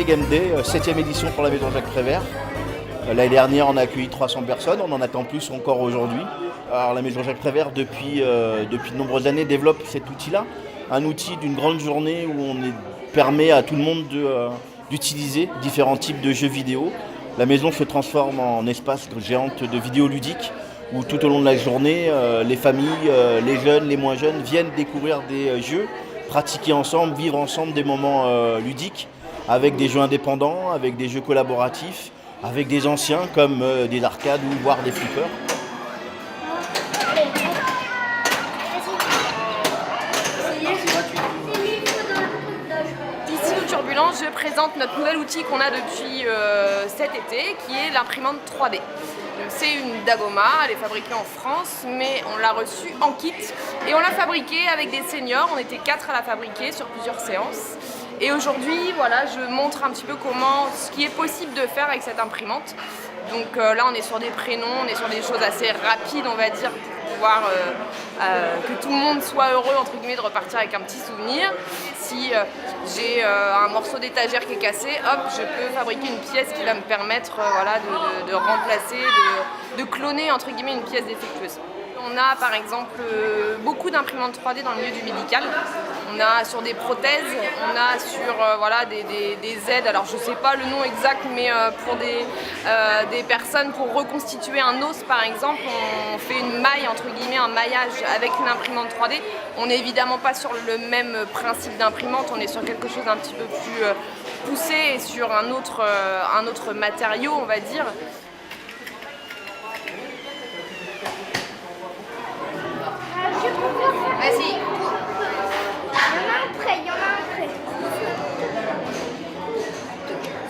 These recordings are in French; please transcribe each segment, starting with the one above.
Café Game Day, 7e édition pour la Maison Jacques Prévert. L'année dernière, on a accueilli 300 personnes, on en attend plus encore aujourd'hui. Alors la Maison Jacques Prévert, depuis de nombreuses années, développe cet outil-là. Un outil d'une grande journée où permet à tout le monde d'utiliser différents types de jeux vidéo. La maison se transforme en espace géante de vidéos ludiques où tout au long de la journée, les familles, les jeunes, les moins jeunes viennent découvrir des jeux, pratiquer ensemble, vivre ensemble des moments ludiques avec des jeux indépendants, avec des jeux collaboratifs, avec des anciens comme des arcades ou voire des flippers. Ici au Turbulence, je présente notre nouvel outil qu'on a depuis cet été qui est l'imprimante 3D. C'est une Dagoma, elle est fabriquée en France, mais on l'a reçue en kit et on l'a fabriquée avec des seniors. On était 4 à la fabriquer sur plusieurs séances. Et aujourd'hui, voilà, je montre un petit peu ce qui est possible de faire avec cette imprimante. Donc là, on est sur des prénoms, on est sur des choses assez rapides, on va dire, pour pouvoir que tout le monde soit heureux, entre guillemets, de repartir avec un petit souvenir. Si j'ai un morceau d'étagère qui est cassé, hop, je peux fabriquer une pièce qui va me permettre voilà, de remplacer, de cloner, entre guillemets, une pièce défectueuse. On a par exemple beaucoup d'imprimantes 3D dans le milieu du médical. On a sur des prothèses, on a sur voilà, des aides, alors je ne sais pas le nom exact, mais pour des personnes pour reconstituer un os par exemple, on fait une maille, entre guillemets, un maillage avec une imprimante 3D. On n'est évidemment pas sur le même principe d'imprimante, on est sur quelque chose d'un petit peu plus poussé et sur un autre matériau, on va dire. Vas-y. Il y en a un prêt.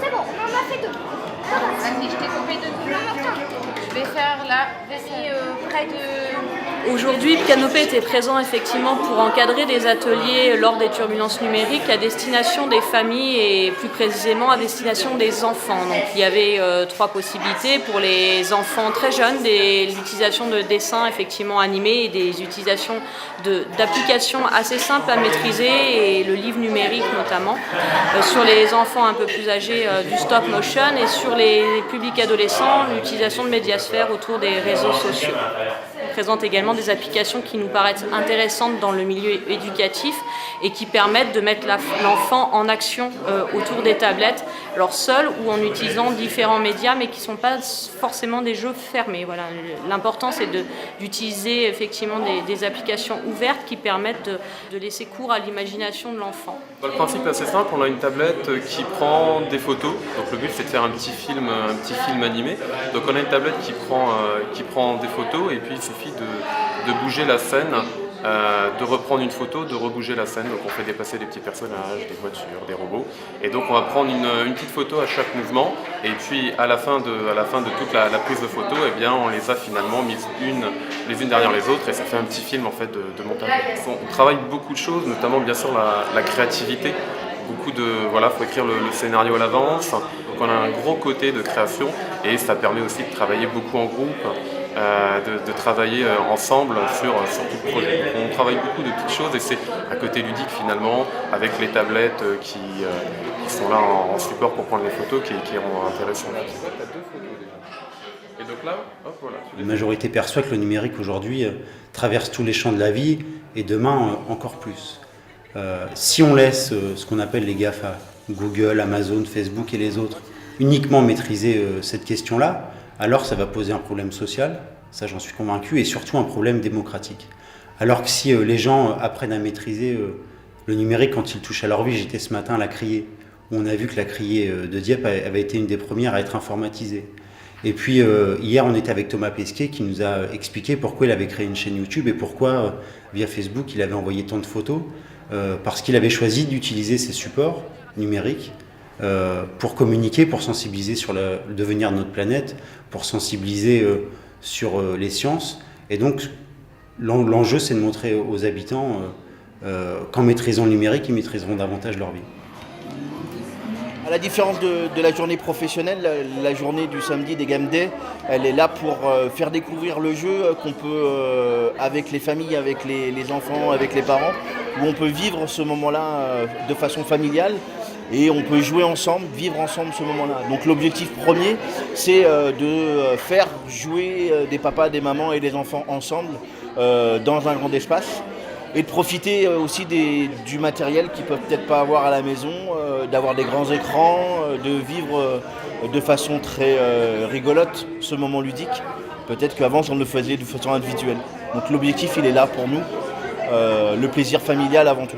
C'est bon, on en a fait 2. Vas-y, je t'ai coupé 2. Je vais faire là, vas-y, près de... Aujourd'hui, Canopé était présent effectivement pour encadrer des ateliers lors des turbulences numériques à destination des familles et plus précisément à destination des enfants. Donc il y avait 3 possibilités pour les enfants très jeunes, l'utilisation de dessins effectivement animés et des utilisations d'applications assez simples à maîtriser et le livre numérique notamment. Sur les enfants un peu plus âgés, du stop motion et sur les publics adolescents, l'utilisation de médiasphères autour des réseaux sociaux. On présente également des applications qui nous paraissent intéressantes dans le milieu éducatif et qui permettent de mettre l'enfant en action autour des tablettes, alors seul ou en utilisant différents médias, mais qui ne sont pas forcément des jeux fermés. Voilà. L'important, c'est d'utiliser effectivement des applications ouvertes qui permettent de laisser cours à l'imagination de l'enfant. Le principe est assez simple, on a une tablette qui prend des photos, donc le but c'est de faire un petit film animé. Donc on a une tablette qui prend des photos et puis il suffit de bouger la scène, de reprendre une photo, de rebouger la scène. Donc on fait déplacer des petits personnages, des voitures, des robots. Et donc on va prendre une petite photo à chaque mouvement. Et puis à la fin de toute la prise de photo, eh bien, on les a finalement mises les unes derrière les autres et ça fait un petit film en fait, de montage. On travaille beaucoup de choses, notamment bien sûr la créativité. Voilà, faut écrire le scénario à l'avance. Donc on a un gros côté de création et ça permet aussi de travailler beaucoup en groupe. De travailler ensemble sur tout le projet. Donc, on travaille beaucoup de petites choses et c'est un côté ludique finalement avec les tablettes qui sont là en support pour prendre les photos qui est intéressant. Et donc là, hop, voilà. La majorité perçoit que le numérique aujourd'hui traverse tous les champs de la vie et demain encore plus. Si on laisse ce qu'on appelle les GAFA, Google, Amazon, Facebook et les autres, uniquement maîtriser cette question-là, alors ça va poser un problème social, ça j'en suis convaincu, et surtout un problème démocratique. Alors que si les gens apprennent à maîtriser le numérique quand ils touchent à leur vie, j'étais ce matin à la Criée, où on a vu que la Criée de Dieppe avait été une des premières à être informatisée. Et puis hier on était avec Thomas Pesquet qui nous a expliqué pourquoi il avait créé une chaîne YouTube et pourquoi via Facebook il avait envoyé tant de photos, parce qu'il avait choisi d'utiliser ces supports numériques pour communiquer, pour sensibiliser sur le devenir de notre planète, pour sensibiliser sur les sciences. Et donc, l'enjeu, c'est de montrer aux habitants qu'en maîtrisant le numérique, ils maîtriseront davantage leur vie. la différence de la journée professionnelle, la journée du samedi des Game Day, elle est là pour faire découvrir le jeu qu'on peut, avec les familles, avec les enfants, avec les parents, où on peut vivre ce moment-là de façon familiale et on peut jouer ensemble, vivre ensemble ce moment-là. Donc l'objectif premier, c'est de faire jouer des papas, des mamans et des enfants ensemble dans un grand espace. Et de profiter aussi du matériel qu'ils ne peuvent peut-être pas avoir à la maison, d'avoir des grands écrans, de vivre de façon très rigolote ce moment ludique. Peut-être qu'avant on le faisait de façon individuelle. Donc l'objectif il est là pour nous, le plaisir familial avant tout.